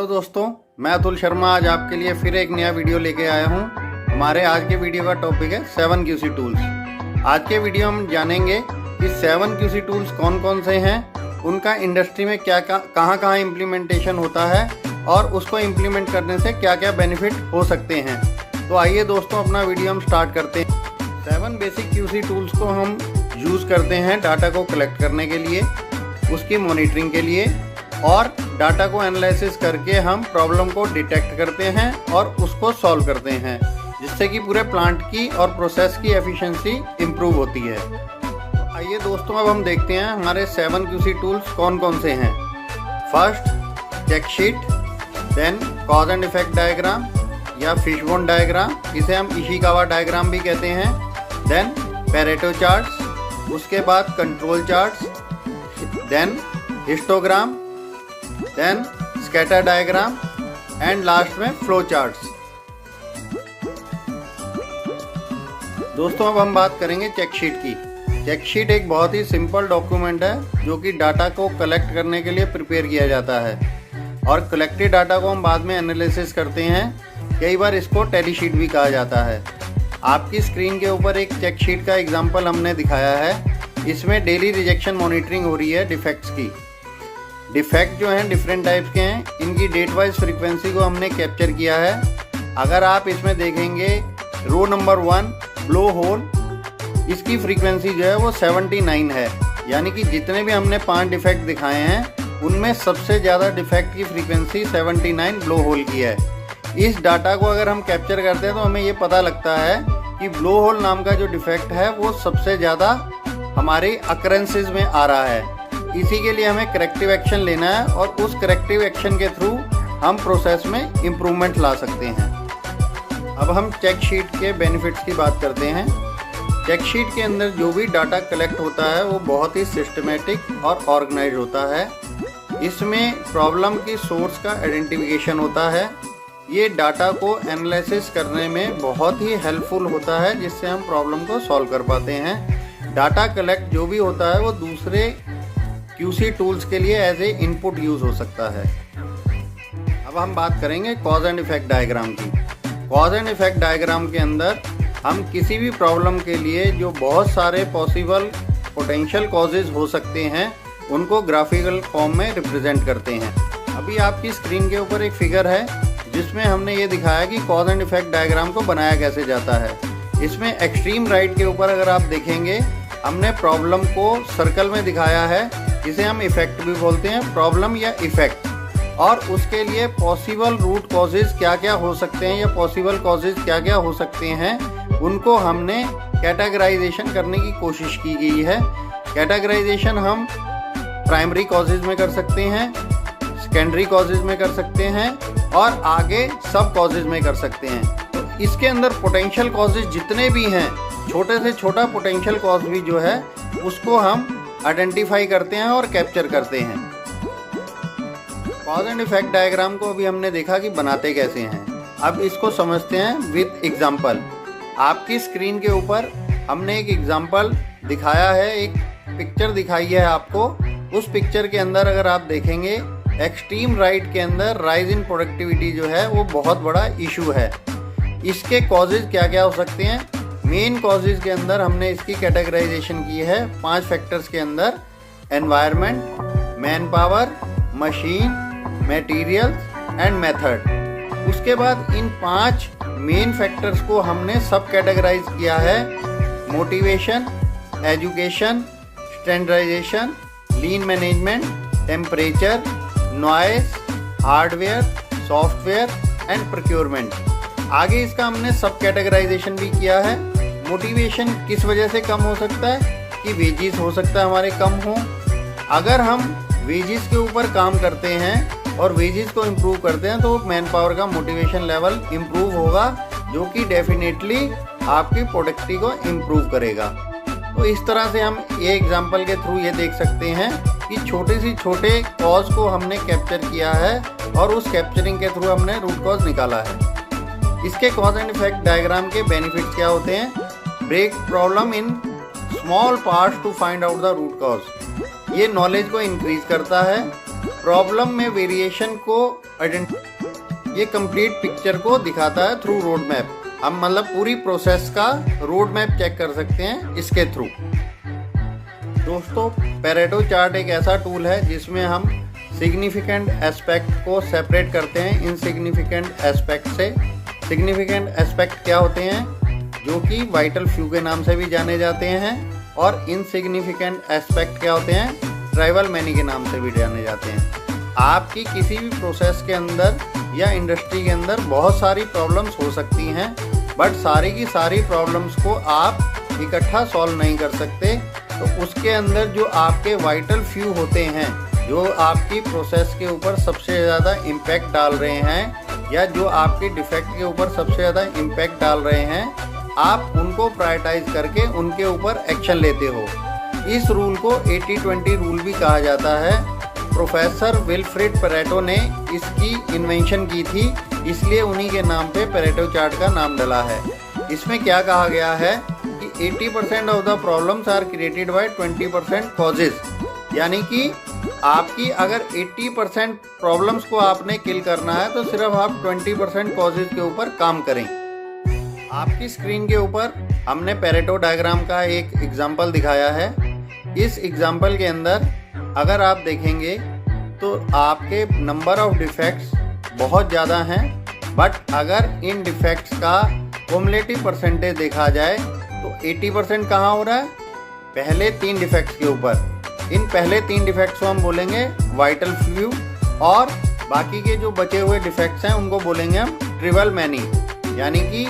Hello दोस्तों, मैं अतुल शर्मा आज आपके लिए फिर एक नया वीडियो लेके आया हूँ। हमारे आज के वीडियो का टॉपिक है 7QC टूल्स। आज के वीडियो हम जानेंगे कि 7QC टूल्स कौन कौन से हैं, उनका इंडस्ट्री में क्या कहाँ इम्प्लीमेंटेशन होता है और उसको इम्प्लीमेंट करने से क्या क्या बेनिफिट हो सकते हैं। तो आइए दोस्तों, अपना वीडियो हम स्टार्ट करते हैं। 7 बेसिक QC टूल्स को हम यूज़ करते हैं डाटा को कलेक्ट करने के लिए, उसकी मॉनिटरिंग के लिए, और डाटा को एनालिसिस करके हम प्रॉब्लम को डिटेक्ट करते हैं और उसको सॉल्व करते हैं, जिससे कि पूरे प्लांट की और प्रोसेस की एफिशिएंसी इम्प्रूव होती है। आइए दोस्तों, अब हम देखते हैं हमारे 7QC टूल्स कौन कौन से हैं। First, check sheet, then cause and effect diagram या फिशबोन डायग्राम, इसे हम इशिकावा डायग्राम भी कहते हैं, देन पेरेटो चार्ट्स, उसके बाद control charts, then histogram, then scatter diagram and last में फ्लो चार्ट्स। दोस्तों, अब हम बात करेंगे चेक शीट की। चेक शीट एक बहुत ही सिंपल डॉक्यूमेंट है जो कि डाटा को कलेक्ट करने के लिए प्रिपेयर किया जाता है, और कलेक्टेड डाटा को हम बाद में एनालिसिस करते हैं। कई बार इसको टैली शीट भी कहा जाता है। आपकी स्क्रीन के ऊपर एक चेक शीट का एग्जाम्पल हमने दिखाया है। इसमें डेली रिजेक्शन मॉनिटरिंग हो रही है डिफेक्ट्स की। डिफेक्ट जो हैं डिफरेंट टाइप्स के हैं, इनकी डेट वाइज फ्रीक्वेंसी को हमने कैप्चर किया है। अगर आप इसमें देखेंगे रो नंबर 1 ब्लो होल, इसकी फ्रीक्वेंसी जो है वो 79 है, यानी कि जितने भी हमने 5 डिफेक्ट दिखाए हैं उनमें सबसे ज़्यादा डिफेक्ट की फ्रीक्वेंसी 79 ब्लो होल की है। इस डाटा को अगर हम कैप्चर करते हैं तो हमें ये पता लगता है कि ब्लो होल नाम का जो डिफेक्ट है वो सबसे ज़्यादा हमारे अकरेंसेस में आ रहा है। इसी के लिए हमें करेक्टिव एक्शन लेना है और उस करेक्टिव एक्शन के थ्रू हम प्रोसेस में इम्प्रूवमेंट ला सकते हैं। अब हम चेक शीट के बेनिफिट्स की बात करते हैं। चेक शीट के अंदर जो भी डाटा कलेक्ट होता है वो बहुत ही सिस्टमेटिक और ऑर्गेनाइज होता है। इसमें प्रॉब्लम की सोर्स का आइडेंटिफिकेशन होता है। ये डाटा को एनालिसिस करने में बहुत ही हेल्पफुल होता है, जिससे हम प्रॉब्लम को सॉल्व कर पाते हैं। डाटा कलेक्ट जो भी होता है वो दूसरे QC टूल्स के लिए एज ए इनपुट यूज़ हो सकता है। अब हम बात करेंगे कॉज एंड इफेक्ट डायग्राम की। कॉज एंड इफेक्ट डायग्राम के अंदर हम किसी भी प्रॉब्लम के लिए जो बहुत सारे पॉसिबल पोटेंशियल कॉजेज हो सकते हैं उनको ग्राफिकल फॉर्म में रिप्रेजेंट करते हैं। अभी आपकी स्क्रीन के ऊपर एक फिगर है जिसमें हमने ये दिखाया कि कॉज एंड इफेक्ट डायग्राम को बनाया कैसे जाता है। इसमें एक्सट्रीम राइट के ऊपर अगर आप देखेंगे, हमने प्रॉब्लम को सर्कल में दिखाया है, जिसे हम इफेक्ट भी बोलते हैं, प्रॉब्लम या इफेक्ट, और उसके लिए पॉसिबल रूट कॉजेज क्या क्या हो सकते हैं या पॉसिबल कॉजेज क्या क्या हो सकते हैं, उनको हमने कैटेगराइजेशन करने की कोशिश की गई है। कैटेगराइजेशन हम प्राइमरी कॉजेज में कर सकते हैं, सेकेंडरी कॉजेज में कर सकते हैं, और आगे सब कॉजेज में कर सकते हैं। तो इसके अंदर पोटेंशियल कॉजेज जितने भी हैं, छोटे से छोटा पोटेंशियल कॉज भी जो है उसको हम आइडेंटिफाई करते हैं और कैप्चर करते हैं। कॉज एंड इफेक्ट डायग्राम को अभी हमने देखा कि बनाते कैसे हैं। अब इसको समझते हैं विद एग्जांपल। आपकी स्क्रीन के ऊपर हमने एक एग्जांपल दिखाया है, एक पिक्चर दिखाई है आपको। उस पिक्चर के अंदर अगर आप देखेंगे, एक्सट्रीम राइट के अंदर राइज इन प्रोडक्टिविटी जो है वो बहुत बड़ा इशू है। इसके कॉजेज क्या क्या हो सकते हैं? मेन कॉजेज के अंदर हमने इसकी कैटेगराइजेशन की है 5 फैक्टर्स के अंदर: environment, man power, machine, materials and method. उसके बाद इन 5 मेन फैक्टर्स को हमने सब कैटेगराइज किया है: motivation, education, standardization, lean management, temperature, noise, hardware, software and procurement. आगे इसका हमने सब कैटेगराइजेशन भी किया है। मोटिवेशन किस वजह से कम हो सकता है? कि वेजेस हो सकता है हमारे कम हो। अगर हम वेजेस के ऊपर काम करते हैं और वेजेस को इम्प्रूव करते हैं तो मैन पावर का मोटिवेशन लेवल इम्प्रूव होगा, जो कि डेफिनेटली आपकी प्रोडक्टिविटी को इम्प्रूव करेगा। तो इस तरह से हम ये एग्जांपल के थ्रू ये देख सकते हैं कि छोटे से छोटे कॉज को हमने कैप्चर किया है और उस कैप्चरिंग के थ्रू हमने रूट कॉज निकाला है। इसके कॉज एंड इफेक्ट डायग्राम के बेनिफिट्स क्या होते हैं? Break problem in small parts to find out the root cause. ये नॉलेज को इंक्रीज करता है, प्रॉब्लम में वेरिएशन को ये कंप्लीट पिक्चर को दिखाता है थ्रू रोड मैप। हम मतलब पूरी प्रोसेस का रोड मैप चेक कर सकते हैं इसके थ्रू। दोस्तों, पेरेटो चार्ट एक ऐसा टूल है जिसमें हम सिग्निफिकेंट एस्पेक्ट को सेपरेट करते हैं इनसिग्निफिकेंट एस्पेक्ट से। सिग्निफिकेंट एस्पेक्ट क्या होते हैं, जो कि वाइटल फ्यू के नाम से भी जाने जाते हैं, और इनसिग्निफिकेंट एस्पेक्ट क्या होते हैं, ट्राइवल मैनी के नाम से भी जाने जाते हैं। आपकी किसी भी प्रोसेस के अंदर या इंडस्ट्री के अंदर बहुत सारी प्रॉब्लम्स हो सकती हैं, बट सारी की सारी प्रॉब्लम्स को आप इकट्ठा सॉल्व नहीं कर सकते। तो उसके अंदर जो आपके वाइटल फ्यू होते हैं, जो आपकी प्रोसेस के ऊपर सबसे ज़्यादा इम्पैक्ट डाल रहे हैं, या जो आपके डिफेक्ट के ऊपर सबसे ज़्यादा इम्पैक्ट डाल रहे हैं, आप उनको प्रायोरिटाइज करके उनके ऊपर एक्शन लेते हो। इस रूल को 80-20 रूल भी कहा जाता है। प्रोफेसर विल्फ्रेड पेरेटो ने इसकी इन्वेंशन की थी, इसलिए उन्हीं के नाम पे पेरेटो चार्ट का नाम डला है। इसमें क्या कहा गया है कि 80% of the problems are created by 20% causes, यानी कि आपकी अगर 80% प्रॉब्लम्स को आपने किल करना है तो सिर्फ आप 20% कॉजेज के ऊपर काम करें। आपकी स्क्रीन के ऊपर हमने पेरेटो डायग्राम का एक एग्जाम्पल दिखाया है। इस एग्जाम्पल के अंदर अगर आप देखेंगे तो आपके नंबर ऑफ डिफेक्ट्स बहुत ज़्यादा हैं, बट अगर इन डिफेक्ट्स का क्युमुलेटिव परसेंटेज देखा जाए तो 80% कहाँ हो रहा है, पहले 3 डिफेक्ट्स के ऊपर। इन पहले 3 डिफेक्ट्स को हम बोलेंगे वाइटल फ्यू, और बाकी के जो बचे हुए डिफेक्ट्स हैं उनको बोलेंगे हम ट्राइवल मैनी। यानी कि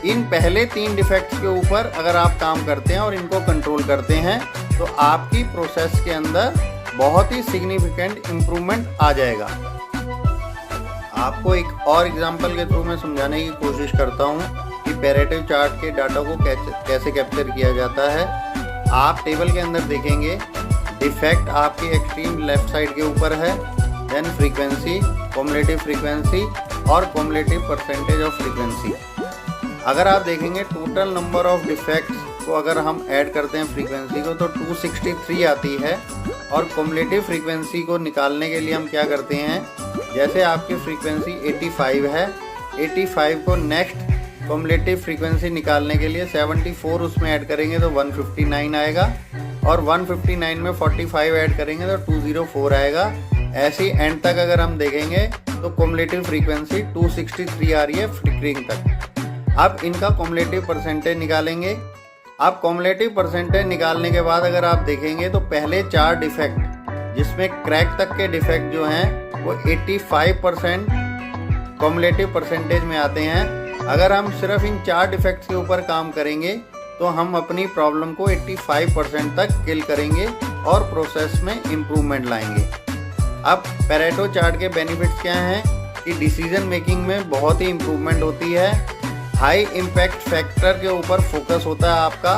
इन पहले 3 डिफेक्ट्स के ऊपर अगर आप काम करते हैं और इनको कंट्रोल करते हैं तो आपकी प्रोसेस के अंदर बहुत ही सिग्निफिकेंट इम्प्रूवमेंट आ जाएगा। आपको एक और एग्जांपल के थ्रू मैं समझाने की कोशिश करता हूँ कि पेरेटो चार्ट के डाटा को कैसे कैप्चर किया जाता है। आप टेबल के अंदर देखेंगे डिफेक्ट आपके एक्सट्रीम लेफ्ट साइड के ऊपर है, देन फ्रीक्वेंसी, क्युमुलेटिव फ्रीक्वेंसी और क्युमुलेटिव परसेंटेज ऑफ फ्रीक्वेंसी। अगर आप देखेंगे टोटल नंबर ऑफ डिफेक्ट्स को अगर हम ऐड करते हैं फ्रीक्वेंसी को तो 263 आती है, और क्युमुलेटिव फ्रीक्वेंसी को निकालने के लिए हम क्या करते हैं, जैसे आपकी फ्रीक्वेंसी 85 है, 85 को नेक्स्ट क्युमुलेटिव फ्रीक्वेंसी निकालने के लिए 74 उसमें ऐड करेंगे तो 159 आएगा, और 159 में 45 ऐड करेंगे तो 204 आएगा। ऐसे ही एंड तक अगर हम देखेंगे तो क्युमुलेटिव फ्रीक्वेंसी 263 आ रही है फ्लिकरिंग तक। अब इनका क्युमुलेटिव परसेंटेज निकालेंगे। अब क्युमुलेटिव परसेंटेज निकालने के बाद अगर आप देखेंगे तो पहले 4 डिफेक्ट जिसमें क्रैक तक के डिफेक्ट जो हैं वो 85% क्युमुलेटिव परसेंटेज में आते हैं। अगर हम सिर्फ इन 4 डिफेक्ट्स के ऊपर काम करेंगे तो हम अपनी प्रॉब्लम को 85% तक किल करेंगे और प्रोसेस में इम्प्रूवमेंट लाएंगे। अब पेरेटो चार्ट के बेनिफिट्स क्या हैं कि डिसीजन मेकिंग में बहुत ही इम्प्रूवमेंट होती है, हाई इम्पैक्ट फैक्टर के ऊपर फोकस होता है आपका,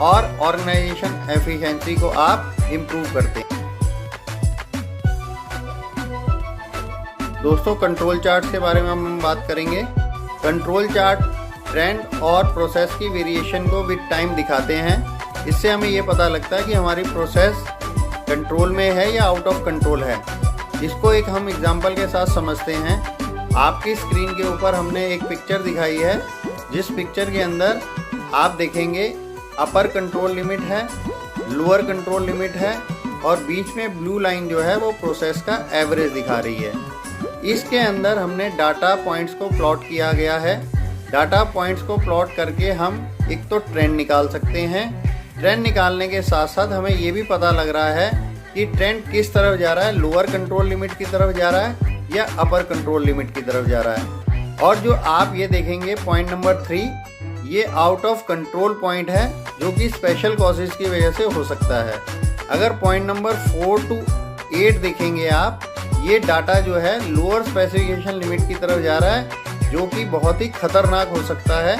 और ऑर्गेनाइजेशन एफिशिएंसी को आप इम्प्रूव करते हैं। दोस्तों, कंट्रोल चार्ट के बारे में हम बात करेंगे। कंट्रोल चार्ट ट्रेंड और प्रोसेस की वेरिएशन को विद टाइम दिखाते हैं। इससे हमें ये पता लगता है कि हमारी प्रोसेस कंट्रोल में है या आउट ऑफ कंट्रोल है। इसको एक हम एग्जांपल के साथ समझते हैं। आपकी स्क्रीन के ऊपर हमने एक पिक्चर दिखाई है, जिस पिक्चर के अंदर आप देखेंगे अपर कंट्रोल लिमिट है, लोअर कंट्रोल लिमिट है, और बीच में ब्लू लाइन जो है वो प्रोसेस का एवरेज दिखा रही है। इसके अंदर हमने डाटा पॉइंट्स को प्लॉट किया गया है। डाटा पॉइंट्स को प्लॉट करके हम एक तो ट्रेंड निकाल सकते हैं। ट्रेंड निकालने के साथ साथ हमें ये भी पता लग रहा है कि ट्रेंड किस तरफ जा रहा है, लोअर कंट्रोल लिमिट की तरफ जा रहा है या अपर कंट्रोल लिमिट की तरफ जा रहा है। और जो आप ये देखेंगे पॉइंट नंबर 3, ये आउट ऑफ कंट्रोल पॉइंट है, जो कि स्पेशल कॉजेज की वजह से हो सकता है। अगर पॉइंट नंबर 4 to 8 देखेंगे आप, ये डाटा जो है लोअर स्पेसिफिकेशन लिमिट की तरफ जा रहा है, जो कि बहुत ही खतरनाक हो सकता है।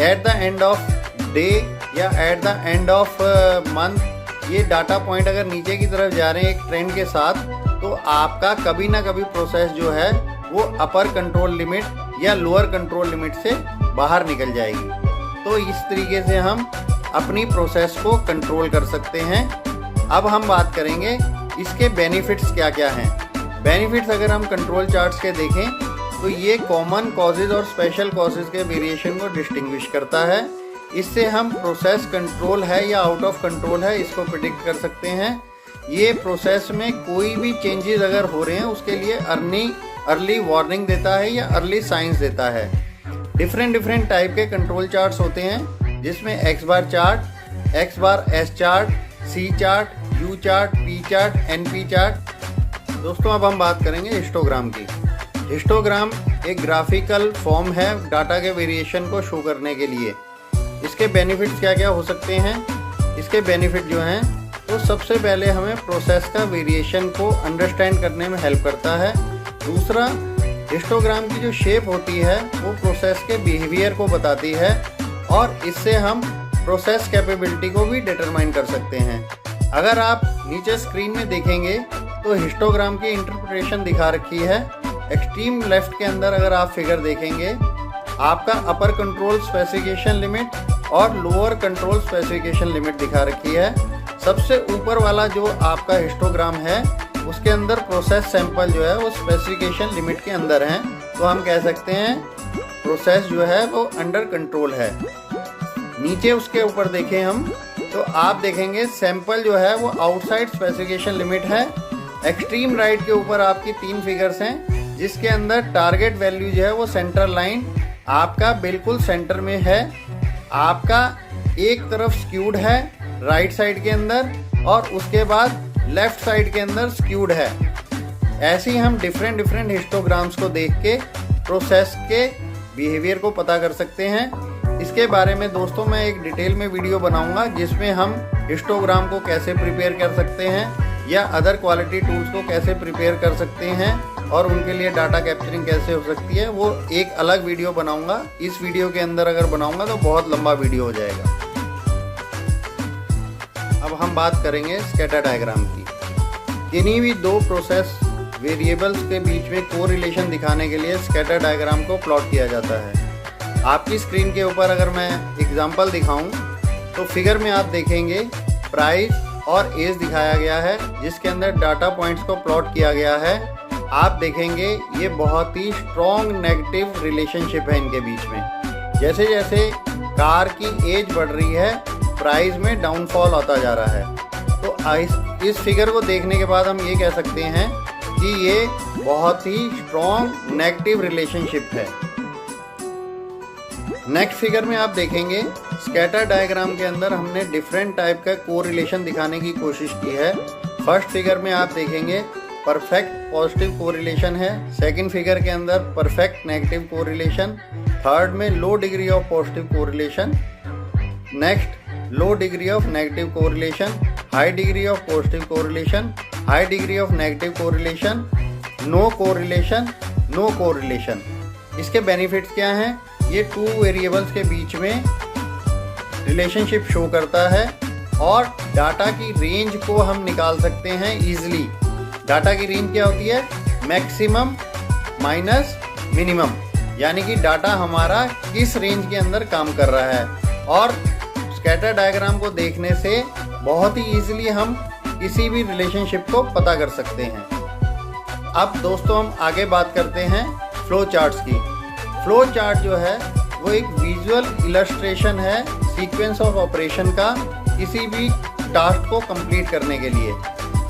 At the end of day या at the end of month ये डाटा पॉइंट अगर नीचे की तरफ जा रहे हैं एक ट्रेंड के साथ, तो आपका कभी ना कभी प्रोसेस जो है वो अपर कंट्रोल लिमिट या लोअर कंट्रोल लिमिट से बाहर निकल जाएगी। तो इस तरीके से हम अपनी प्रोसेस को कंट्रोल कर सकते हैं। अब हम बात करेंगे इसके बेनिफिट्स क्या क्या हैं। बेनिफिट्स अगर हम कंट्रोल चार्ट्स के देखें तो ये कॉमन कॉजेज और स्पेशल कॉजेज के वेरिएशन को डिस्टिंग्विश करता है। इससे हम प्रोसेस कंट्रोल है या आउट ऑफ कंट्रोल है इसको प्रिडिक्ट कर सकते हैं। ये प्रोसेस में कोई भी चेंजेस अगर हो रहे हैं उसके लिए अर्ली वार्निंग देता है या अर्ली साइंस देता है। डिफरेंट टाइप के कंट्रोल चार्ट्स होते हैं जिसमें x bar chart, x bar s chart, c chart, u chart, p chart, np chart. दोस्तों अब हम बात करेंगे हिस्टोग्राम की। हिस्टोग्राम एक ग्राफिकल फॉर्म है डाटा के वेरिएशन को शो करने के लिए। इसके बेनिफिट्स क्या क्या हो सकते हैं? इसके बेनिफिट जो हैं तो सबसे पहले हमें प्रोसेस का वेरिएशन को अंडरस्टैंड करने में हेल्प करता है। दूसरा, हिस्टोग्राम की जो शेप होती है वो प्रोसेस के बिहेवियर को बताती है और इससे हम प्रोसेस कैपेबिलिटी को भी डिटरमाइन कर सकते हैं। अगर आप नीचे स्क्रीन में देखेंगे तो हिस्टोग्राम की इंटरप्रिटेशन दिखा रखी है। एक्सट्रीम लेफ्ट के अंदर अगर आप फिगर देखेंगे, आपका अपर कंट्रोल स्पेसिफिकेशन लिमिट और लोअर कंट्रोल स्पेसिफिकेशन लिमिट दिखा रखी है। सबसे ऊपर वाला जो आपका हिस्टोग्राम है उसके अंदर प्रोसेस सैंपल जो है वो स्पेसिफिकेशन लिमिट के अंदर हैं, तो हम कह सकते हैं प्रोसेस जो है वो अंडर कंट्रोल है। नीचे उसके ऊपर देखें हम तो आप देखेंगे सैंपल जो है वो आउटसाइड स्पेसिफिकेशन लिमिट है। एक्सट्रीम राइट के ऊपर आपकी 3 फिगर्स हैं जिसके अंदर टारगेट वैल्यू जो है वो सेंटर लाइन आपका बिल्कुल सेंटर में है। आपका एक तरफ स्क्यूड है राइट साइड के अंदर और उसके बाद लेफ्ट साइड के अंदर स्क्यूड है। ऐसे ही हम डिफरेंट हिस्टोग्राम्स को देख के प्रोसेस के बिहेवियर को पता कर सकते हैं। इसके बारे में दोस्तों मैं एक डिटेल में वीडियो बनाऊंगा जिसमें हम हिस्टोग्राम को कैसे प्रिपेयर कर सकते हैं या अदर क्वालिटी टूल्स को कैसे प्रिपेयर कर सकते हैं और उनके लिए डाटा कैप्चरिंग कैसे हो सकती है, वो एक अलग वीडियो बनाऊंगा। इस वीडियो के अंदर अगर बनाऊंगा तो बहुत लंबा वीडियो हो जाएगा। अब हम बात करेंगे स्कैटर डायग्राम की। किन्हीं भी 2 प्रोसेस वेरिएबल्स के बीच में कोरिलेशन दिखाने के लिए स्कैटर डायग्राम को प्लॉट किया जाता है। आपकी स्क्रीन के ऊपर अगर मैं एग्जांपल दिखाऊं तो फिगर में आप देखेंगे प्राइस और एज दिखाया गया है जिसके अंदर डाटा पॉइंट्स को प्लॉट किया गया है। आप देखेंगे ये बहुत ही स्ट्रॉन्ग नेगेटिव रिलेशनशिप है इनके बीच में। जैसे जैसे कार की एज बढ़ रही है प्राइस में डाउनफॉल होता जा रहा है। तो इस फिगर को देखने के बाद हम ये कह सकते हैं कि ये बहुत ही स्ट्रॉन्ग नेगेटिव रिलेशनशिप है। नेक्स्ट फिगर में आप देखेंगे स्कैटर डायग्राम के अंदर हमने डिफरेंट टाइप का कोरिलेशन दिखाने की कोशिश की है। फर्स्ट फिगर में आप देखेंगे परफेक्ट पॉजिटिव कोरिलेशन है, सेकंड फिगर के अंदर परफेक्ट नेगेटिव कोरिलेशन, थर्ड में low degree of positive correlation, next low degree of negative correlation, high degree of positive correlation, high degree of negative correlation, no correlation, no correlation. इसके benefits क्या हैं? ये 2 variables के बीच में relationship show करता है और डाटा की रेंज को हम निकाल सकते हैं इजीली। डाटा की रेंज क्या होती है? मैक्सिमम माइनस मिनिमम, यानी कि डाटा हमारा किस रेंज के अंदर काम कर रहा है। और स्कैटर डायग्राम को देखने से बहुत ही इजीली हम किसी भी रिलेशनशिप को पता कर सकते हैं। अब दोस्तों हम आगे बात करते हैं फ्लो चार्ट्स की। फ्लो चार्ट जो है वो एक विजुअल इलस्ट्रेशन है सीक्वेंस ऑफ ऑपरेशन का किसी भी टास्क को कंप्लीट करने के लिए।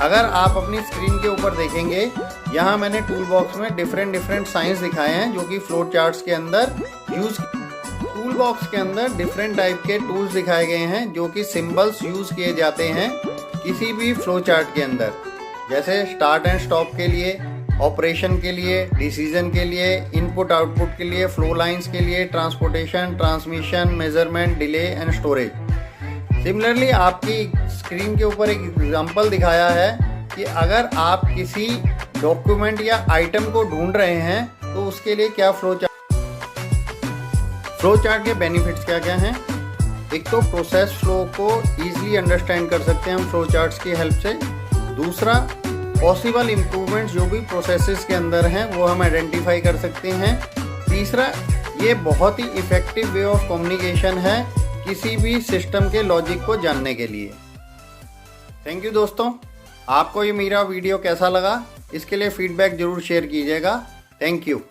अगर आप अपनी स्क्रीन के ऊपर देखेंगे, यहाँ मैंने टूल बॉक्स में डिफरेंट साइंस दिखाए हैं जो कि फ्लो चार्ट्स के अंदर टूल बॉक्स के अंदर डिफरेंट टाइप के टूल्स दिखाए गए हैं जो कि सिंबल्स यूज किए जाते हैं किसी भी फ्लो चार्ट के अंदर, जैसे स्टार्ट एंड स्टॉप के लिए, ऑपरेशन के लिए, डिसीजन के लिए, इनपुट आउटपुट के लिए, फ्लो लाइंस के लिए, transportation, transmission, measurement, delay and storage. Similarly आपकी स्क्रीन के ऊपर एक एग्जांपल दिखाया है कि अगर आप किसी डॉक्यूमेंट या आइटम को ढूंढ रहे हैं तो उसके लिए क्या फ्लो चार्ट के बेनिफिट्स क्या क्या हैं? एक तो प्रोसेस फ्लो को ईजिली अंडरस्टैंड कर सकते हैं हम फ्लो चार्ट्स की हेल्प से। दूसरा, पॉसिबल इम्प्रूवमेंट्स जो भी प्रोसेसेस के अंदर हैं वो हम आइडेंटिफाई कर सकते हैं। तीसरा, ये बहुत ही इफ़ेक्टिव वे ऑफ कम्युनिकेशन है किसी भी सिस्टम के लॉजिक को जानने के लिए। थैंक यू दोस्तों, आपको ये मेरा वीडियो कैसा लगा इसके लिए फीडबैक ज़रूर शेयर कीजिएगा। Thank you.